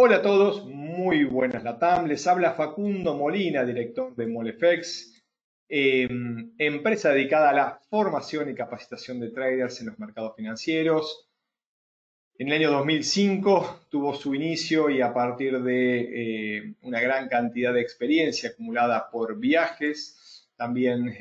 Hola a todos, muy buenas Latam. Les habla Facundo Molina, director de Molefex, empresa dedicada a la formación y capacitación de traders en los mercados financieros. En el año 2005 tuvo su inicio y a partir de una gran cantidad de experiencia acumulada por viajes, también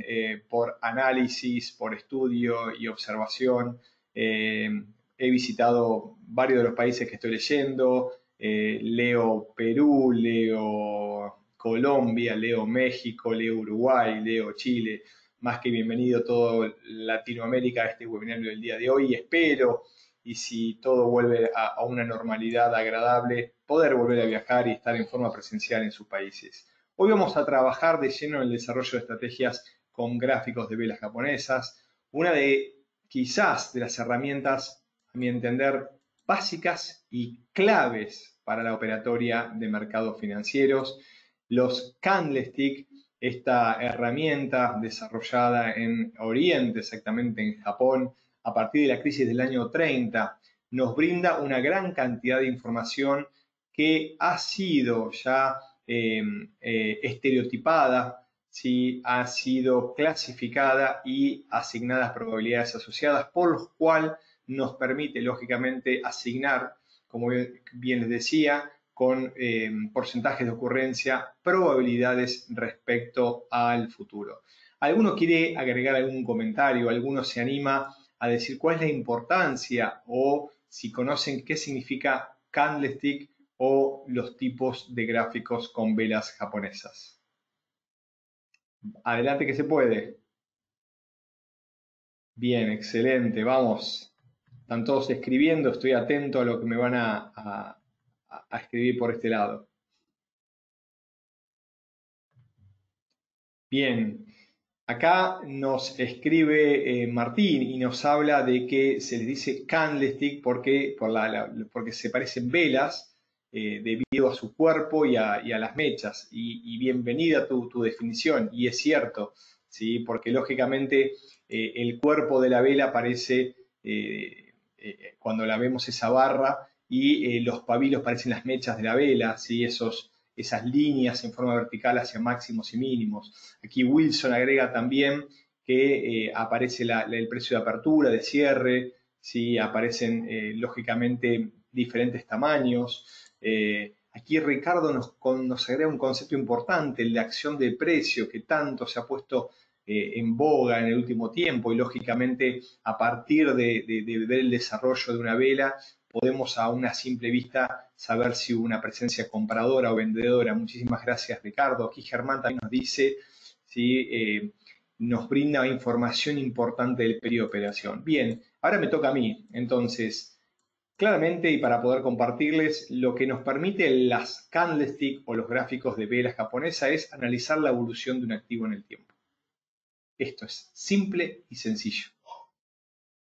por análisis, por estudio y observación. He visitado varios de los países que estoy leyendo. Leo Perú, leo Colombia, leo México, leo Uruguay, leo Chile. Más que bienvenido todo Latinoamérica a este webinario del día de hoy. Espero, y si todo vuelve a una normalidad agradable, poder volver a viajar y estar en forma presencial en sus países. Hoy vamos a trabajar de lleno en el desarrollo de estrategias con gráficos de velas japonesas, una de quizás de las herramientas, a mi entender, básicas y claves para la operatoria de mercados financieros. Los candlestick, esta herramienta desarrollada en Oriente, exactamente en Japón, a partir de la crisis del año 30, nos brinda una gran cantidad de información que ha sido ya estereotipada, ¿sí? Ha sido clasificada y asignadas probabilidades asociadas, por lo cual nos permite, lógicamente, asignar, como bien les decía, con porcentajes de ocurrencia, probabilidades respecto al futuro. ¿Alguno quiere agregar algún comentario? ¿Alguno se anima a decir cuál es la importancia o si conocen qué significa candlestick o los tipos de gráficos con velas japonesas? Adelante que se puede. Bien, excelente, vamos. Están todos escribiendo, estoy atento a lo que me van a escribir por este lado. Bien, acá nos escribe Martín y nos habla de que se les dice candlestick porque se parecen velas debido a su cuerpo y a las mechas. Y bienvenida tu definición, y es cierto, ¿sí? Porque lógicamente el cuerpo de la vela parece, cuando la vemos esa barra, y los pabilos parecen las mechas de la vela, ¿sí? Esas líneas en forma vertical hacia máximos y mínimos. Aquí Wilson agrega también que aparece el precio de apertura, de cierre, ¿sí? Aparecen lógicamente diferentes tamaños. Aquí Ricardo nos agrega un concepto importante, el de acción de precio, que tanto se ha puesto en boga en el último tiempo, y lógicamente a partir de ver el desarrollo de una vela podemos a una simple vista saber si hubo una presencia compradora o vendedora. Muchísimas gracias, Ricardo. Aquí Germán también nos dice, ¿sí? Nos brinda información importante del periodo de operación. Bien, ahora me toca a mí. Entonces, claramente, y para poder compartirles, lo que nos permite las candlestick o los gráficos de velas japonesa es analizar la evolución de un activo en el tiempo. Esto es simple y sencillo.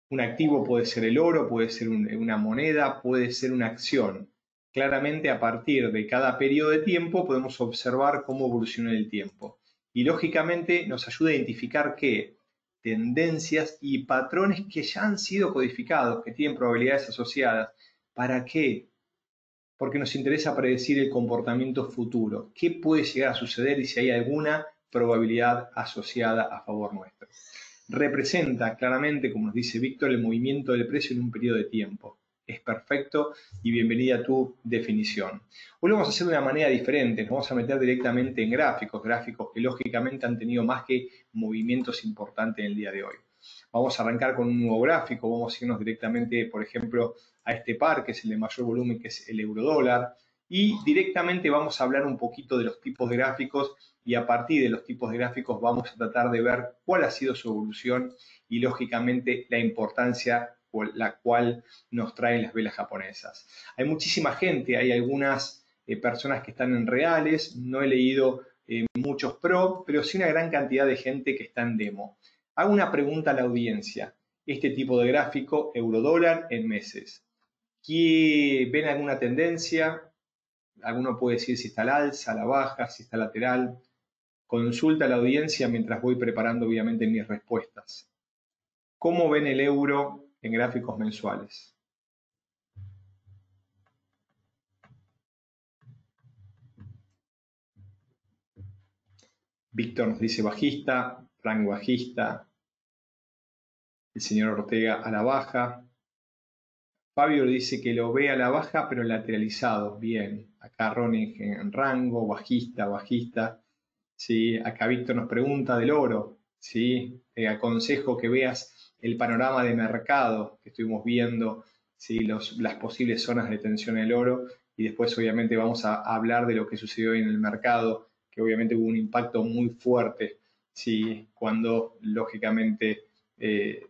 Un activo puede ser el oro, puede ser una moneda, puede ser una acción. Claramente, a partir de cada periodo de tiempo podemos observar cómo evoluciona el tiempo. Y lógicamente nos ayuda a identificar qué tendencias y patrones que ya han sido codificados, que tienen probabilidades asociadas. ¿Para qué? Porque nos interesa predecir el comportamiento futuro. ¿Qué puede llegar a suceder y si hay alguna probabilidad asociada a favor nuestro? Representa claramente, como nos dice Víctor, el movimiento del precio en un periodo de tiempo. Es perfecto y bienvenida a tu definición. Hoy lo vamos a hacer de una manera diferente, nos vamos a meter directamente en gráficos que lógicamente han tenido más que movimientos importantes en el día de hoy. Vamos a arrancar con un nuevo gráfico, vamos a irnos directamente, por ejemplo, a este par, que es el de mayor volumen, que es el eurodólar, y directamente vamos a hablar un poquito de los tipos de gráficos, y a partir de los tipos de gráficos vamos a tratar de ver cuál ha sido su evolución y lógicamente la importancia la cual nos traen las velas japonesas. Hay muchísima gente, hay algunas personas que están en reales, no he leído muchos pro, pero sí una gran cantidad de gente que está en demo. Hago una pregunta a la audiencia. Este tipo de gráfico, eurodólar en meses. ¿Ven alguna tendencia? Alguno puede decir si está al alza, a la baja, si está lateral. Consulta a la audiencia mientras voy preparando obviamente mis respuestas. ¿Cómo ven el euro en gráficos mensuales? Víctor nos dice bajista, Frank bajista, el señor Ortega a la baja. Fabio dice que lo ve a la baja pero lateralizado. Bien. Acá Ronnie en rango, bajista, bajista. ¿Sí? Acá Víctor nos pregunta del oro. ¿Sí? Te aconsejo que veas el panorama de mercado que estuvimos viendo, ¿sí? Las posibles zonas de tensión del oro. Y después obviamente vamos a hablar de lo que sucedió hoy en el mercado, que obviamente hubo un impacto muy fuerte, ¿sí? Cuando lógicamente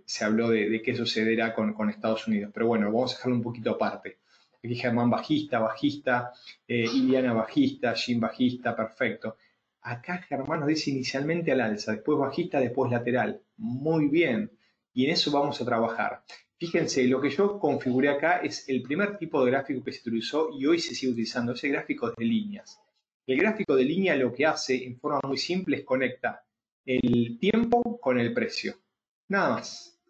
se habló de qué sucederá con Estados Unidos. Pero bueno, vamos a dejarlo un poquito aparte. Aquí Germán bajista, bajista, Iliana bajista, Jim bajista, perfecto. Acá Germán nos dice inicialmente al alza, después bajista, después lateral. Muy bien. Y en eso vamos a trabajar. Fíjense, lo que yo configuré acá es el primer tipo de gráfico que se utilizó y hoy se sigue utilizando, ese gráfico de líneas. El gráfico de línea lo que hace en forma muy simple es conecta el tiempo con el precio. Nada más.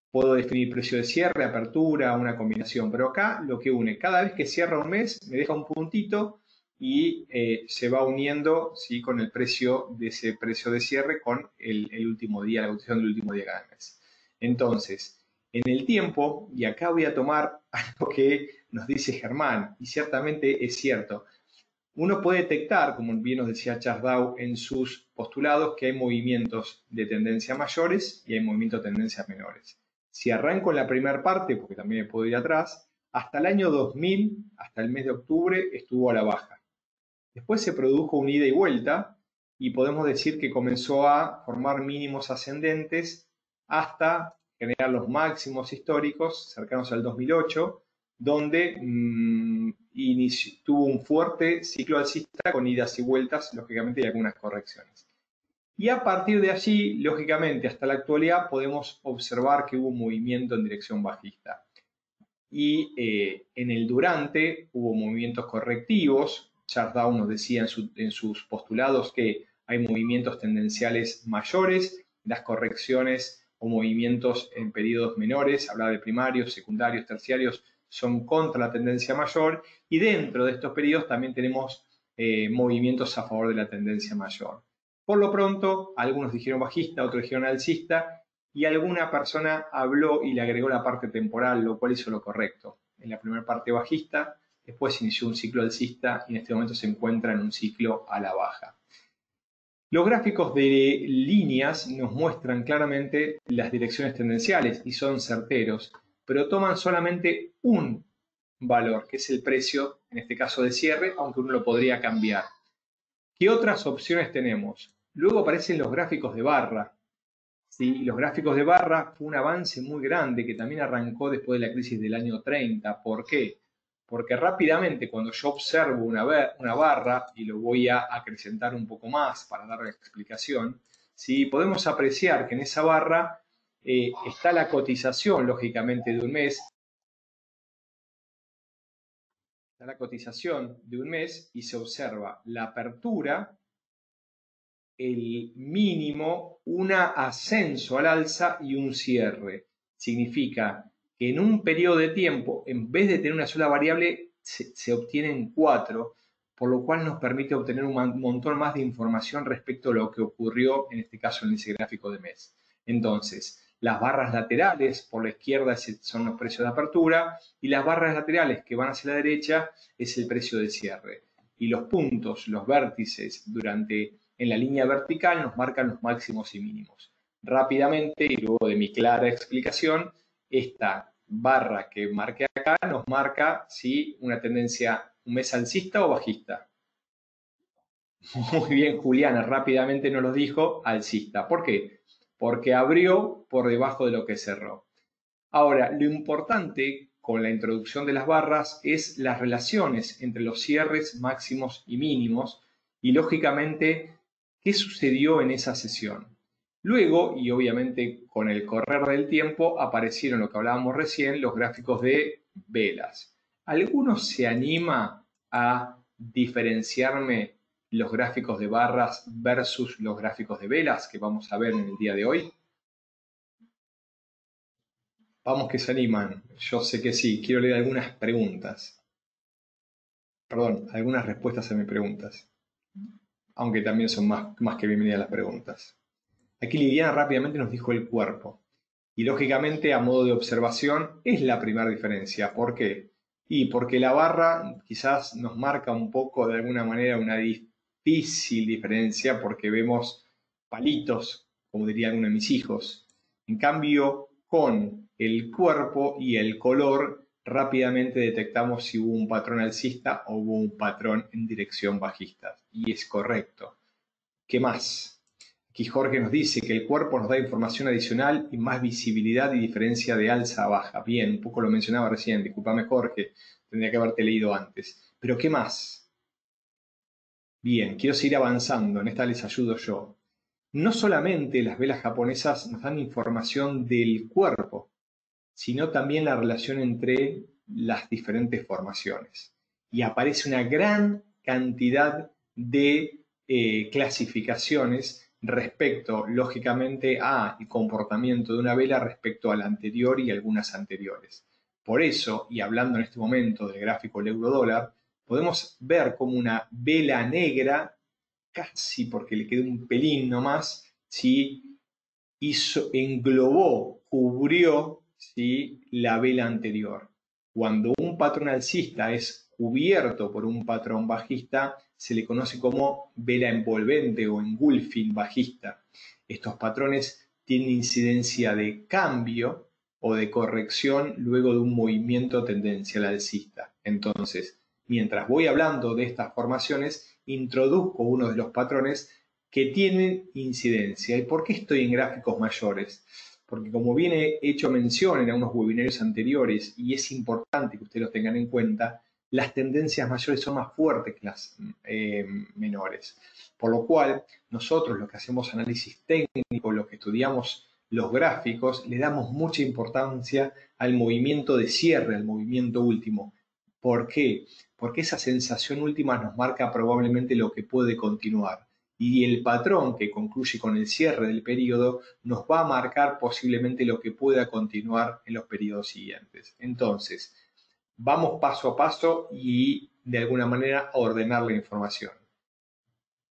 Puedo definir precio de cierre, apertura, una combinación, pero acá lo que une, cada vez que cierra un mes me deja un puntito y se va uniendo, ¿sí? Con el precio de ese precio de cierre con el último día, la cotización del último día cada mes. Entonces, en el tiempo, y acá voy a tomar algo que nos dice Germán, y ciertamente es cierto, uno puede detectar, como bien nos decía Charles Dow en sus postulados, que hay movimientos de tendencia mayores y hay movimientos de tendencia menores. Si arranco en la primera parte, porque también me puedo ir atrás, hasta el año 2000, hasta el mes de octubre, estuvo a la baja. Después se produjo un ida y vuelta y podemos decir que comenzó a formar mínimos ascendentes hasta generar los máximos históricos cercanos al 2008, donde tuvo un fuerte ciclo alcista con idas y vueltas, lógicamente, y algunas correcciones. Y a partir de allí, lógicamente, hasta la actualidad podemos observar que hubo un movimiento en dirección bajista. Y en el durante hubo movimientos correctivos. Charles Dow nos decía en sus postulados que hay movimientos tendenciales mayores, las correcciones o movimientos en periodos menores, hablaba de primarios, secundarios, terciarios, son contra la tendencia mayor, y dentro de estos periodos también tenemos movimientos a favor de la tendencia mayor. Por lo pronto, algunos dijeron bajista, otros dijeron alcista, y alguna persona habló y le agregó la parte temporal, lo cual hizo lo correcto. En la primera parte bajista, después inició un ciclo alcista y en este momento se encuentra en un ciclo a la baja. Los gráficos de líneas nos muestran claramente las direcciones tendenciales y son certeros, pero toman solamente un valor, que es el precio, en este caso de cierre, aunque uno lo podría cambiar. ¿Qué otras opciones tenemos? Luego aparecen los gráficos de barra. ¿Sí? Y los gráficos de barra fue un avance muy grande que también arrancó después de la crisis del año 30. ¿Por qué? Porque rápidamente cuando yo observo una barra, y lo voy a acrecentar un poco más para dar la explicación, ¿sí? Podemos apreciar que en esa barra está la cotización, lógicamente, de un mes. Está la cotización de un mes y se observa la apertura, el mínimo, un ascenso al alza y un cierre. Significa que en un periodo de tiempo, en vez de tener una sola variable, se obtienen 4, por lo cual nos permite obtener un montón más de información respecto a lo que ocurrió, en este caso en ese gráfico de mes. Entonces, las barras laterales por la izquierda son los precios de apertura y las barras laterales que van hacia la derecha es el precio de cierre. Y los puntos, los vértices en la línea vertical nos marcan los máximos y mínimos. Rápidamente, y luego de mi clara explicación, esta barra que marqué acá nos marca si una tendencia, un mes alcista o bajista. Muy bien, Juliana, rápidamente nos lo dijo, alcista. ¿Por qué? Porque abrió por debajo de lo que cerró. Ahora, lo importante con la introducción de las barras es las relaciones entre los cierres máximos y mínimos y, lógicamente, qué sucedió en esa sesión. Luego, y obviamente con el correr del tiempo, aparecieron lo que hablábamos recién, los gráficos de velas. ¿Alguno se anima a diferenciarme los gráficos de barras versus los gráficos de velas que vamos a ver en el día de hoy? Vamos que se animan. Yo sé que sí. Quiero leer algunas preguntas. Perdón, algunas respuestas a mis preguntas. aunque también son más que bienvenidas las preguntas. Aquí Liliana rápidamente nos dijo el cuerpo. Y lógicamente, a modo de observación, es la primera diferencia. ¿Por qué? Y porque la barra quizás nos marca un poco, de alguna manera, una difícil diferencia, porque vemos palitos, como diría uno de mis hijos. En cambio, con el cuerpo y el color, rápidamente detectamos si hubo un patrón alcista o hubo un patrón en dirección bajista. Y es correcto. ¿Qué más? Aquí Jorge nos dice que el cuerpo nos da información adicional y más visibilidad y diferencia de alza a baja. Bien, un poco lo mencionaba recién, discúlpame Jorge, tendría que haberte leído antes. Pero ¿qué más? Bien, quiero seguir avanzando, en esta les ayudo yo. No solamente las velas japonesas nos dan información del cuerpo, sino también la relación entre las diferentes formaciones. Y aparece una gran cantidad de clasificaciones respecto, lógicamente, al comportamiento de una vela respecto a la anterior y algunas anteriores. Por eso, y hablando en este momento del gráfico del euro-dólar, podemos ver como una vela negra, casi porque le quedó un pelín nomás, ¿sí? Englobó, cubrió, ¿sí?, la vela anterior. Cuando un patrón alcista es cubierto por un patrón bajista, se le conoce como vela envolvente o engulfing bajista. Estos patrones tienen incidencia de cambio o de corrección luego de un movimiento tendencial alcista. Entonces, mientras voy hablando de estas formaciones, introduzco uno de los patrones que tienen incidencia. ¿Y por qué estoy en gráficos mayores? Porque como bien he hecho mención en algunos webinarios anteriores, y es importante que ustedes lo tengan en cuenta, las tendencias mayores son más fuertes que las menores. Por lo cual, nosotros los que hacemos análisis técnico, los que estudiamos los gráficos, le damos mucha importancia al movimiento de cierre, al movimiento último. ¿Por qué? Porque esa sensación última nos marca probablemente lo que puede continuar. Y el patrón que concluye con el cierre del periodo nos va a marcar posiblemente lo que pueda continuar en los periodos siguientes. Entonces, vamos paso a paso y de alguna manera a ordenar la información.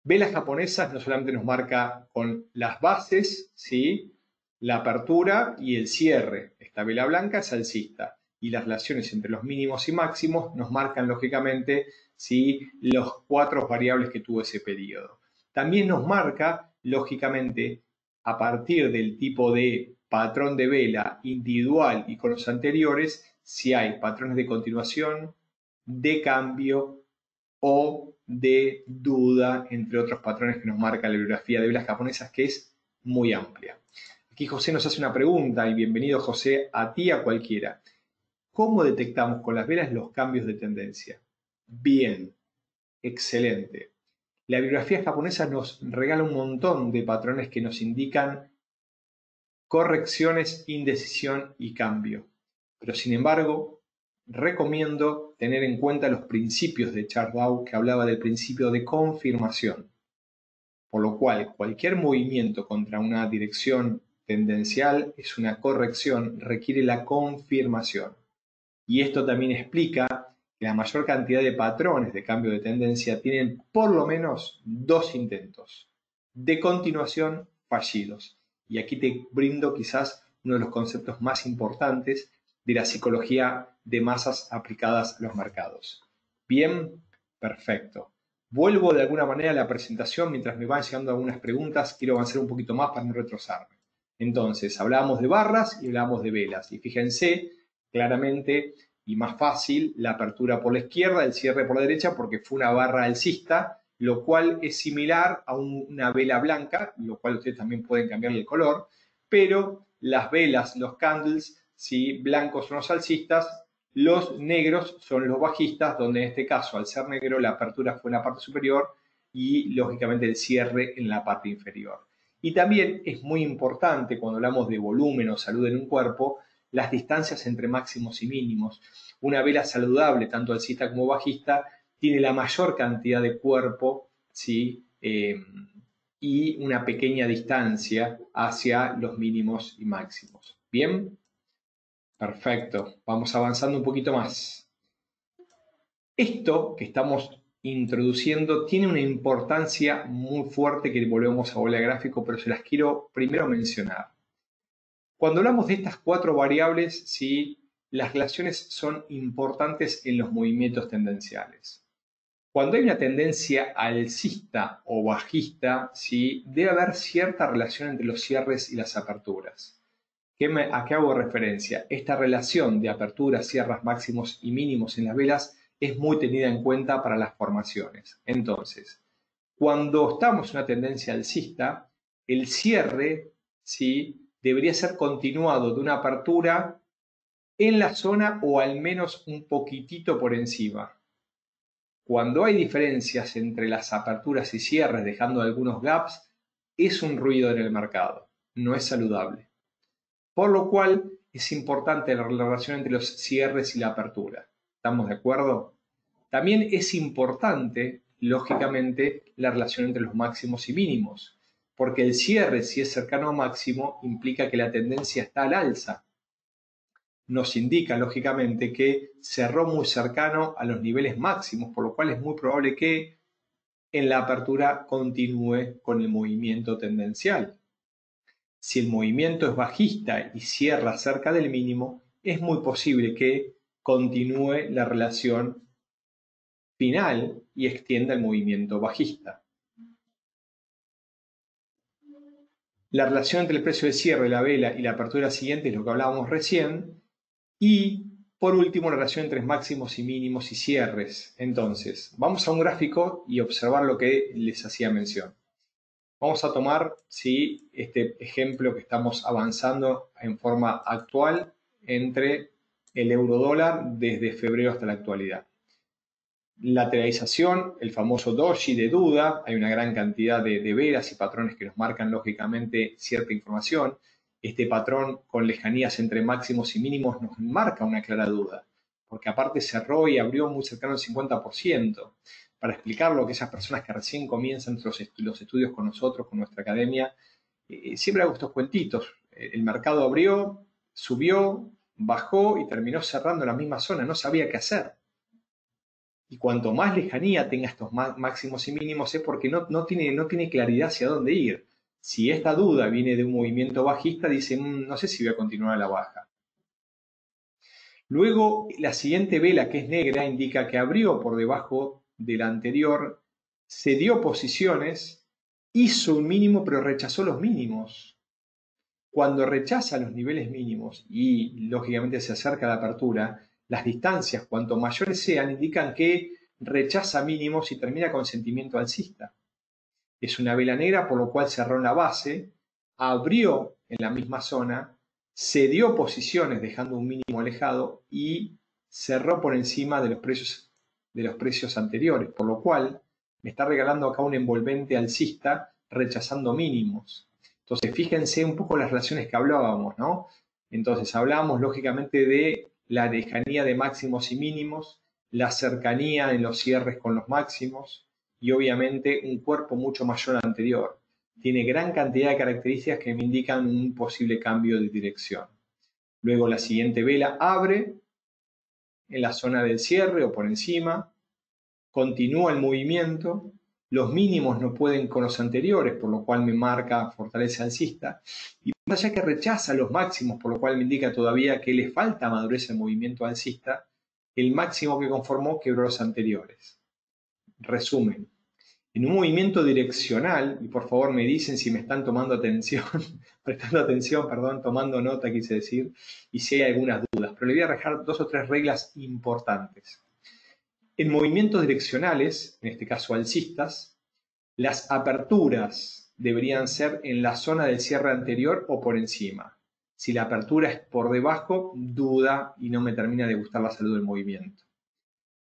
Velas japonesas no solamente nos marca con las bases, ¿sí?, la apertura y el cierre. Esta vela blanca es alcista. Y las relaciones entre los mínimos y máximos nos marcan lógicamente, ¿sí?, los 4 variables que tuvo ese periodo. También nos marca, lógicamente, a partir del tipo de patrón de vela individual y con los anteriores, si hay patrones de continuación, de cambio o de duda, entre otros patrones que nos marca la bibliografía de velas japonesas, que es muy amplia. Aquí José nos hace una pregunta, y bienvenido José, a ti, a cualquiera. ¿Cómo detectamos con las velas los cambios de tendencia? Bien, excelente. La bibliografía japonesa nos regala un montón de patrones que nos indican correcciones, indecisión y cambio. Pero sin embargo, recomiendo tener en cuenta los principios de Charles que hablaba del principio de confirmación. Por lo cual, cualquier movimiento contra una dirección tendencial es una corrección, requiere la confirmación. Y esto también explica que la mayor cantidad de patrones de cambio de tendencia tienen por lo menos 2 intentos de continuación fallidos. Y aquí te brindo quizás uno de los conceptos más importantes de la psicología de masas aplicadas a los mercados. Bien, perfecto. Vuelvo de alguna manera a la presentación mientras me van llegando algunas preguntas. Quiero avanzar un poquito más para no retrasarme. Entonces, hablábamos de barras y hablábamos de velas. Y fíjense claramente y más fácil la apertura por la izquierda, el cierre por la derecha, porque fue una barra alcista, lo cual es similar a una vela blanca, lo cual ustedes también pueden cambiarle el color, pero las velas, los candles, ¿sí?, blancos son los alcistas, los negros son los bajistas, donde en este caso, al ser negro, la apertura fue en la parte superior y, lógicamente, el cierre en la parte inferior. Y también es muy importante, cuando hablamos de volumen o salud en un cuerpo, las distancias entre máximos y mínimos. Una vela saludable, tanto alcista como bajista, tiene la mayor cantidad de cuerpo, ¿sí?, y una pequeña distancia hacia los mínimos y máximos. ¿Bien? Perfecto. Vamos avanzando un poquito más. Esto que estamos introduciendo tiene una importancia muy fuerte que volvemos a volver al gráfico, pero se las quiero primero mencionar. Cuando hablamos de estas 4 variables, ¿sí?, las relaciones son importantes en los movimientos tendenciales. Cuando hay una tendencia alcista o bajista, ¿sí?, debe haber cierta relación entre los cierres y las aperturas. ¿A qué hago referencia? Esta relación de aperturas, cierres máximos y mínimos en las velas es muy tenida en cuenta para las formaciones. Entonces, cuando estamos en una tendencia alcista, el cierre, ¿sí?, debería ser continuado de una apertura en la zona o al menos un poquitito por encima. Cuando hay diferencias entre las aperturas y cierres dejando algunos gaps, es un ruido en el mercado, no es saludable. Por lo cual es importante la relación entre los cierres y la apertura. ¿Estamos de acuerdo? También es importante, lógicamente, la relación entre los máximos y mínimos, porque el cierre, si es cercano a máximo, implica que la tendencia está al alza. Nos indica, lógicamente, que cerró muy cercano a los niveles máximos, por lo cual es muy probable que en la apertura continúe con el movimiento tendencial. Si el movimiento es bajista y cierra cerca del mínimo, es muy posible que continúe la relación final y extienda el movimiento bajista. La relación entre el precio de cierre de la vela y la apertura siguiente es lo que hablábamos recién. Y por último, la relación entre máximos y mínimos y cierres. Entonces, vamos a un gráfico y observar lo que les hacía mención. Vamos a tomar, ¿sí?, este ejemplo que estamos avanzando en forma actual entre el euro dólar desde febrero hasta la actualidad. Lateralización, el famoso doji de duda, hay una gran cantidad de velas y patrones que nos marcan lógicamente cierta información. Este patrón con lejanías entre máximos y mínimos nos marca una clara duda, porque aparte cerró y abrió muy cercano al 50%. Para explicarlo a aquellas personas que recién comienzan los estudios con nosotros, con nuestra academia, siempre hago estos cuentitos. El mercado abrió, subió, bajó y terminó cerrando en la misma zona, no sabía qué hacer. Y cuanto más lejanía tenga estos máximos y mínimos es porque no tiene claridad hacia dónde ir. Si esta duda viene de un movimiento bajista, dice, no sé si voy a continuar a la baja. Luego, la siguiente vela, que es negra, indica que abrió por debajo de la anterior, cedió posiciones, hizo un mínimo, pero rechazó los mínimos. Cuando rechaza los niveles mínimos y, lógicamente, se acerca a la apertura, las distancias, cuanto mayores sean, indican que rechaza mínimos y termina con sentimiento alcista. Es una vela negra, por lo cual cerró en la base, abrió en la misma zona, cedió posiciones dejando un mínimo alejado y cerró por encima de los precios anteriores, por lo cual me está regalando acá un envolvente alcista rechazando mínimos. Entonces, fíjense un poco las relaciones que hablábamos, ¿no? Entonces, hablábamos lógicamente de la lejanía de máximos y mínimos, la cercanía en los cierres con los máximos y obviamente un cuerpo mucho mayor al anterior. Tiene gran cantidad de características que me indican un posible cambio de dirección. Luego la siguiente vela abre en la zona del cierre o por encima, continúa el movimiento, los mínimos no pueden con los anteriores, por lo cual me marca fortaleza alcista, y más allá que rechaza los máximos, por lo cual me indica todavía que le falta madurez al movimiento alcista, el máximo que conformó quebró los anteriores. Resumen, en un movimiento direccional, y por favor me dicen si me están tomando atención, prestando atención, perdón, tomando nota quise decir, y si hay algunas dudas, pero le voy a dejar 2 o 3 reglas importantes. En movimientos direccionales, en este caso alcistas, las aperturas deberían ser en la zona del cierre anterior o por encima. Si la apertura es por debajo, duda y no me termina de gustar la salud del movimiento.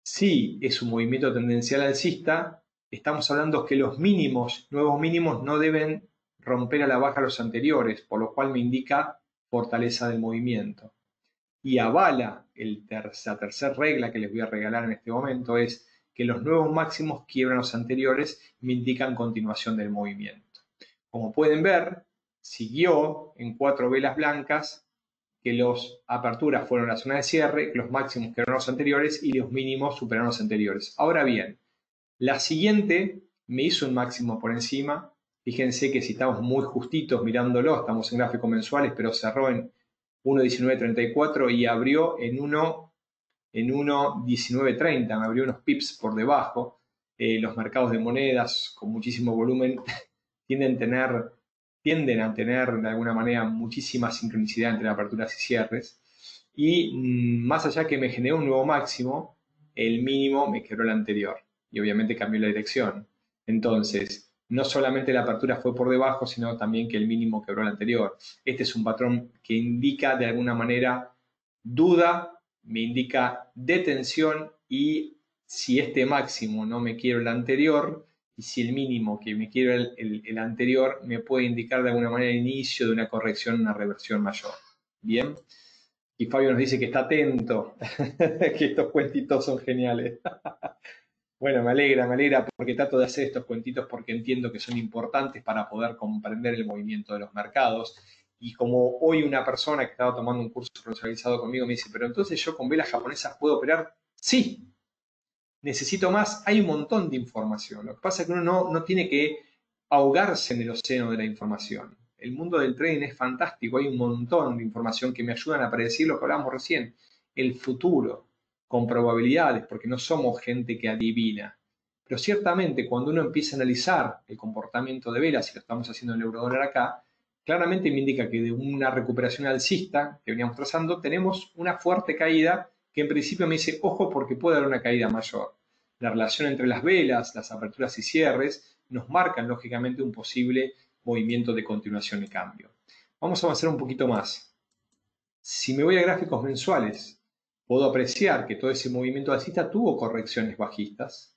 Si es un movimiento tendencial alcista, estamos hablando que los mínimos, nuevos mínimos, no deben romper a la baja los anteriores, por lo cual me indica fortaleza del movimiento. Y avala la tercera regla que les voy a regalar en este momento es que los nuevos máximos quiebran los anteriores y me indican continuación del movimiento. Como pueden ver, siguió en 4 velas blancas que las aperturas fueron la zona de cierre, los máximos quebraron los anteriores y los mínimos superaron los anteriores. Ahora bien, La siguiente me hizo un máximo por encima. Fíjense que si estamos muy justitos mirándolo, estamos en gráficos mensuales, pero cerró en 1.1934 y abrió en 1.1930, me abrió unos pips por debajo. Los mercados de monedas con muchísimo volumen tienden a tener de alguna manera muchísima sincronicidad entre aperturas y cierres. Y más allá que me generó un nuevo máximo, el mínimo me quebró el anterior y obviamente cambió la dirección. Entonces, no solamente la apertura fue por debajo, sino también que el mínimo quebró el anterior. Este es un patrón que indica de alguna manera duda, me indica detención, y si este máximo no me quiero el anterior, y si el mínimo que me quiero el anterior, me puede indicar de alguna manera el inicio de una corrección, una reversión mayor. Bien. Y Fabio nos dice que está atento, que estos cuentitos son geniales. Bueno, me alegra porque trato de hacer estos cuentitos porque entiendo que son importantes para poder comprender el movimiento de los mercados. Y como hoy una persona que estaba tomando un curso personalizado conmigo me dice, pero entonces yo con velas japonesas puedo operar. Sí, necesito más. Hay un montón de información. Lo que pasa es que uno no tiene que ahogarse en el océano de la información. El mundo del trading es fantástico. Hay un montón de información que me ayudan a predecir lo que hablamos recién, el futuro, con probabilidades, porque no somos gente que adivina. Pero ciertamente cuando uno empieza a analizar el comportamiento de velas, y lo estamos haciendo en el eurodólar acá, claramente me indica que de una recuperación alcista que veníamos trazando, tenemos una fuerte caída que en principio me dice, ojo, porque puede haber una caída mayor. La relación entre las velas, las aperturas y cierres, nos marcan lógicamente un posible movimiento de continuación y cambio. Vamos a avanzar un poquito más. Si me voy a gráficos mensuales, puedo apreciar que todo ese movimiento alcista tuvo correcciones bajistas,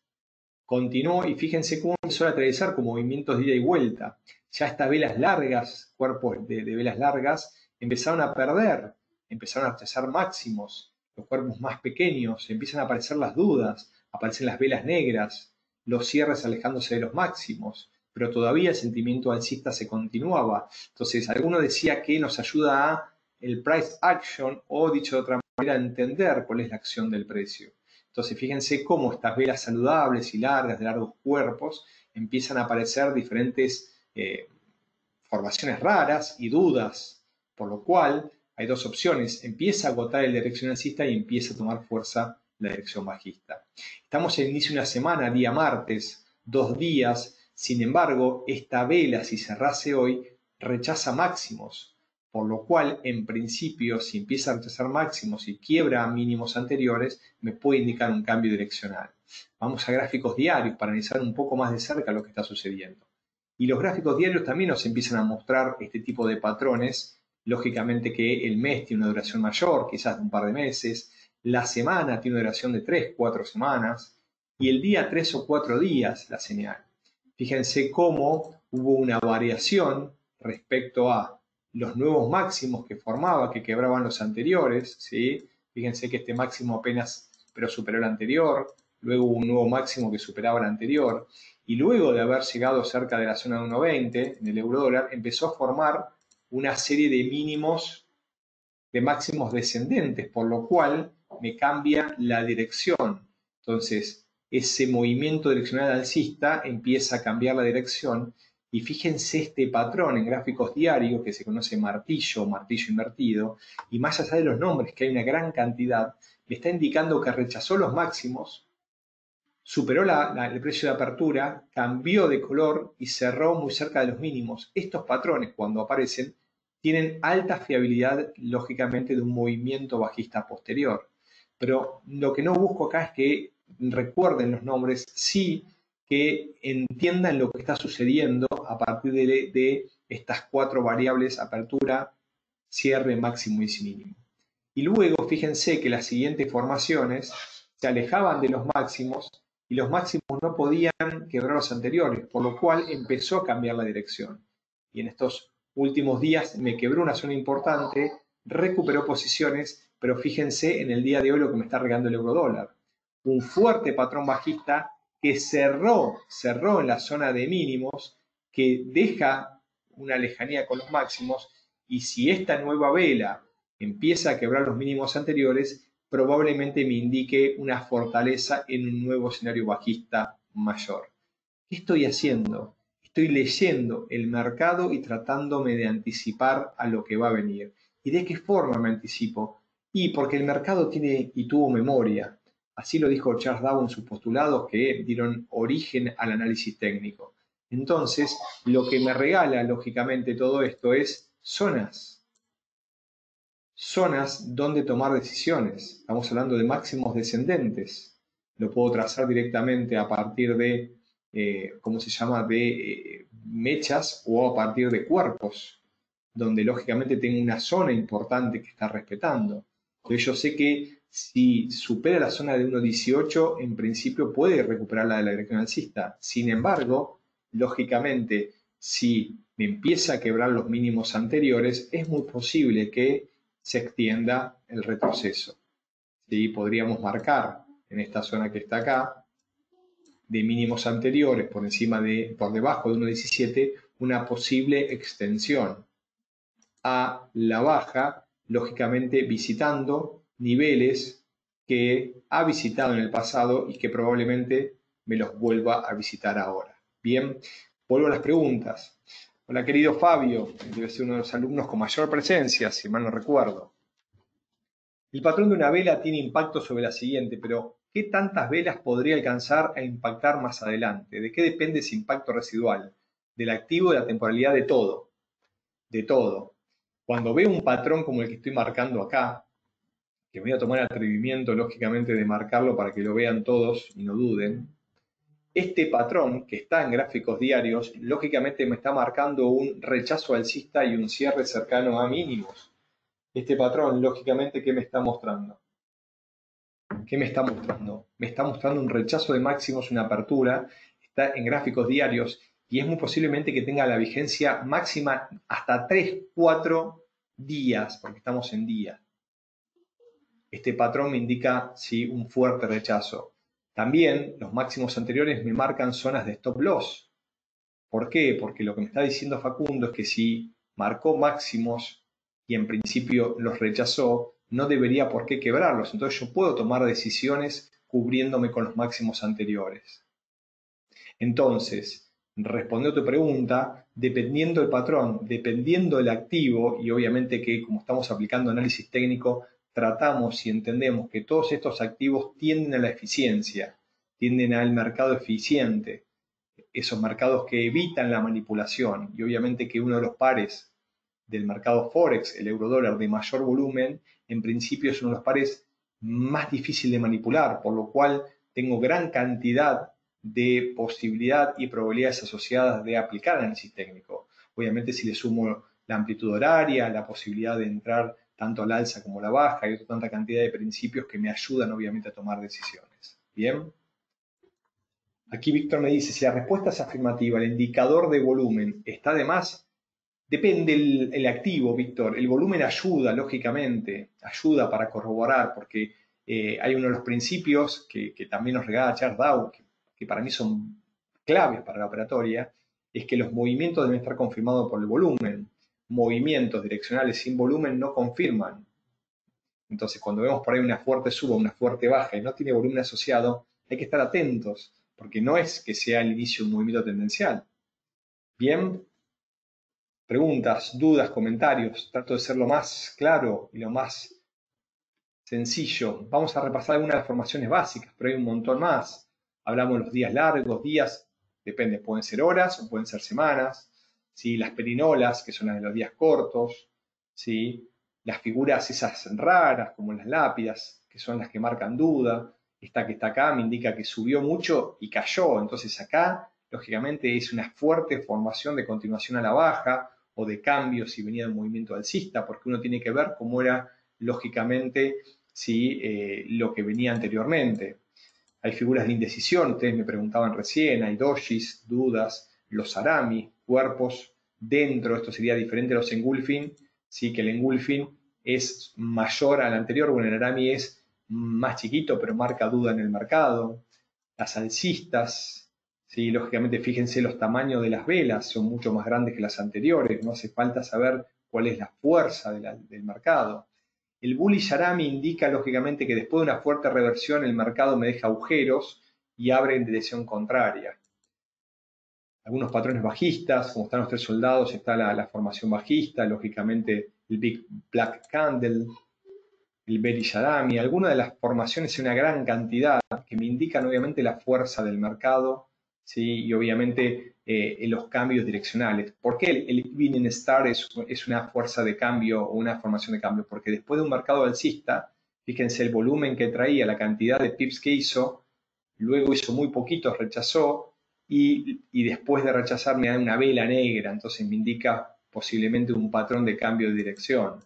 continuó y fíjense cómo empezó a atravesar con movimientos de ida y vuelta. Ya estas velas largas, cuerpos de velas largas, empezaron a perder, empezaron a trazar máximos. Los cuerpos más pequeños, empiezan a aparecer las dudas, aparecen las velas negras, los cierres alejándose de los máximos, pero todavía el sentimiento alcista se continuaba. Entonces, alguno decía que nos ayuda a el price action, o dicho de otra manera, entender cuál es la acción del precio. Entonces, fíjense cómo estas velas saludables y largas, de largos cuerpos, empiezan a aparecer diferentes formaciones raras y dudas, por lo cual hay dos opciones: empieza a agotar el dirección alcista y empieza a tomar fuerza la dirección bajista. Estamos en el inicio de una semana, día martes, 2 días, sin embargo, esta vela, si cerrase hoy, rechaza máximos, por lo cual, en principio, si empieza a rechazar máximos y quiebra mínimos anteriores, me puede indicar un cambio direccional. Vamos a gráficos diarios para analizar un poco más de cerca lo que está sucediendo. Y los gráficos diarios también nos empiezan a mostrar este tipo de patrones. Lógicamente que el mes tiene una duración mayor, quizás de un par de meses. La semana tiene una duración de 3, 4 semanas. Y el día 3 o 4 días, la señal. Fíjense cómo hubo una variación respecto a los nuevos máximos que formaba, que quebraban los anteriores, ¿sí? Fíjense que este máximo apenas superó el anterior, luego hubo un nuevo máximo que superaba el anterior, y luego de haber llegado cerca de la zona de 1.20 en el eurodólar, empezó a formar una serie de mínimos, de máximos descendentes, por lo cual me cambia la dirección. Entonces, ese movimiento direccional alcista empieza a cambiar la dirección. Y fíjense este patrón en gráficos diarios que se conoce martillo o martillo invertido, y más allá de los nombres, que hay una gran cantidad, me está indicando que rechazó los máximos, superó el precio de apertura, cambió de color y cerró muy cerca de los mínimos. Estos patrones, cuando aparecen, tienen alta fiabilidad, lógicamente, de un movimiento bajista posterior. Pero lo que no busco acá es que recuerden los nombres, sí que entiendan lo que está sucediendo a partir de estas 4 variables: apertura, cierre, máximo y mínimo. Y luego fíjense que las siguientes formaciones se alejaban de los máximos y los máximos no podían quebrar los anteriores, por lo cual empezó a cambiar la dirección. Y en estos últimos días me quebró una zona importante, recuperó posiciones, pero fíjense en el día de hoy lo que me está regalando el eurodólar. Un fuerte patrón bajista que cerró en la zona de mínimos, que deja una lejanía con los máximos, y si esta nueva vela empieza a quebrar los mínimos anteriores, probablemente me indique una fortaleza en un nuevo escenario bajista mayor. ¿Qué estoy haciendo? Estoy leyendo el mercado y tratándome de anticipar a lo que va a venir. ¿Y de qué forma me anticipo? Y porque el mercado tiene y tuvo memoria. Así lo dijo Charles Dow en sus postulados que dieron origen al análisis técnico. Entonces, lo que me regala, lógicamente, todo esto es zonas donde tomar decisiones. Estamos hablando de máximos descendentes. Lo puedo trazar directamente a partir de, ¿cómo se llama?, de mechas o a partir de cuerpos, donde lógicamente tengo una zona importante que está respetando. Entonces yo sé que si supera la zona de 1.18, en principio puede recuperar la de la dirección alcista. Sin embargo, lógicamente, si me empieza a quebrar los mínimos anteriores, es muy posible que se extienda el retroceso. ¿Sí? Podríamos marcar en esta zona que está acá, de mínimos anteriores por debajo de 1.17, una posible extensión a la baja, lógicamente visitando niveles que ha visitado en el pasado y que probablemente me los vuelva a visitar ahora. Bien, vuelvo a las preguntas. Hola, querido Fabio, debe ser uno de los alumnos con mayor presencia, si mal no recuerdo. El patrón de una vela tiene impacto sobre la siguiente, pero ¿qué tantas velas podría alcanzar a impactar más adelante? ¿De qué depende ese impacto residual? Del activo, de la temporalidad, de todo. De todo. Cuando veo un patrón como el que estoy marcando acá, que voy a tomar el atrevimiento, lógicamente, de marcarlo para que lo vean todos y no duden, este patrón que está en gráficos diarios, lógicamente me está marcando un rechazo alcista y un cierre cercano a mínimos. Este patrón, lógicamente, ¿qué me está mostrando? ¿Qué me está mostrando? Me está mostrando un rechazo de máximos, una apertura, está en gráficos diarios y es muy posiblemente que tenga la vigencia máxima hasta 3, 4 días, porque estamos en día. Este patrón me indica sí, un fuerte rechazo. También los máximos anteriores me marcan zonas de stop loss. ¿Por qué? Porque lo que me está diciendo Facundo es que si marcó máximos y en principio los rechazó, no debería por qué quebrarlos. Entonces yo puedo tomar decisiones cubriéndome con los máximos anteriores. Entonces, respondiendo a tu pregunta, dependiendo del patrón, dependiendo del activo, y obviamente que como estamos aplicando análisis técnico, tratamos y entendemos que todos estos activos tienden a la eficiencia, tienden al mercado eficiente, esos mercados que evitan la manipulación, y obviamente que uno de los pares del mercado Forex, el eurodólar de mayor volumen, en principio es uno de los pares más difícil de manipular, por lo cual tengo gran cantidad de posibilidad y probabilidades asociadas de aplicar análisis técnico. Obviamente si le sumo la amplitud horaria, la posibilidad de entrar tanto al alza como a la baja y otra tanta cantidad de principios que me ayudan obviamente a tomar decisiones. Bien. Aquí Víctor me dice, si la respuesta es afirmativa, el indicador de volumen está de más. Depende el activo, Víctor. El volumen ayuda, lógicamente, ayuda para corroborar, porque hay uno de los principios que también nos regala Charles Dow, que para mí son claves para la operatoria, es que los movimientos deben estar confirmados por el volumen. Movimientos direccionales sin volumen no confirman. Entonces, cuando vemos por ahí una fuerte suba, una fuerte baja y no tiene volumen asociado, hay que estar atentos, porque no es que sea el inicio de un movimiento tendencial. Bien. Preguntas, dudas, comentarios. Trato de ser lo más claro y lo más sencillo. Vamos a repasar algunas de las formaciones básicas, pero hay un montón más. Hablamos de los días largos, días, depende, pueden ser horas o pueden ser semanas. ¿Sí? Las perinolas, que son las de los días cortos. ¿Sí? Las figuras esas raras, como las lápidas, que son las que marcan duda. Esta que está acá me indica que subió mucho y cayó. Entonces acá, lógicamente, es una fuerte formación de continuación a la baja o de cambio si venía de un movimiento alcista, porque uno tiene que ver cómo era, lógicamente, lo que venía anteriormente. Hay figuras de indecisión, ustedes me preguntaban recién, hay dojis, dudas, los arami, cuerpos dentro, esto sería diferente a los engulfing, ¿sí? Que el engulfing es mayor al anterior, bueno, el arami es más chiquito, pero marca duda en el mercado. Las alcistas, ¿sí? Lógicamente fíjense los tamaños de las velas, son mucho más grandes que las anteriores, no hace falta saber cuál es la fuerza del mercado. El bullish arami indica lógicamente que después de una fuerte reversión el mercado me deja agujeros y abre en dirección contraria. Algunos patrones bajistas, como están los 3 soldados, está la formación bajista, lógicamente el Big Black Candle, el Bearish Adami, algunas de las formaciones en una gran cantidad que me indican obviamente la fuerza del mercado, ¿sí? Y obviamente los cambios direccionales. ¿Por qué el Evening Star es una fuerza de cambio o una formación de cambio? Porque después de un mercado alcista, fíjense el volumen que traía, la cantidad de pips que hizo, luego hizo muy poquitos, rechazó, y después de rechazar me da una vela negra, entonces me indica posiblemente un patrón de cambio de dirección.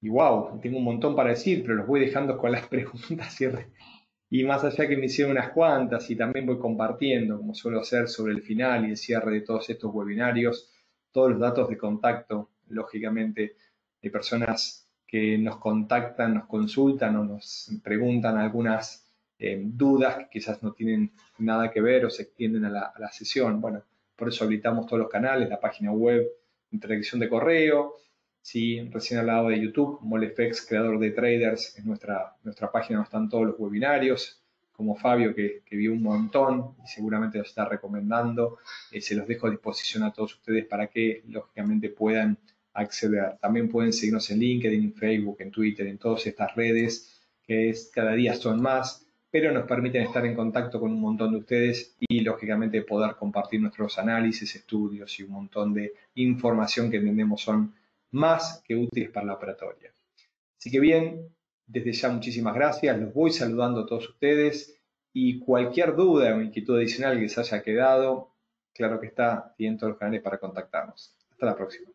Y wow, tengo un montón para decir, pero los voy dejando con las preguntas y más allá que me hicieron unas cuantas y también voy compartiendo, como suelo hacer sobre el final y el cierre de todos estos webinarios, todos los datos de contacto, lógicamente, de personas que nos contactan, nos consultan o nos preguntan algunas dudas que quizás no tienen nada que ver o se extienden a la sesión. Bueno, por eso habilitamos todos los canales, la página web, interacción de correo. Sí, recién hablaba de YouTube, Molefex, creador de traders, es nuestra página donde están todos los webinarios, como Fabio que vio un montón y seguramente los está recomendando. Se los dejo a disposición a todos ustedes para que lógicamente puedan acceder. También pueden seguirnos en LinkedIn, en Facebook, en Twitter, en todas estas redes que cada día son más, pero nos permiten estar en contacto con un montón de ustedes y lógicamente poder compartir nuestros análisis, estudios y un montón de información que entendemos son más que útiles para la operatoria. Así que bien, desde ya muchísimas gracias, los voy saludando a todos ustedes y cualquier duda o inquietud adicional que les haya quedado, claro que está, tienen todos los canales para contactarnos. Hasta la próxima.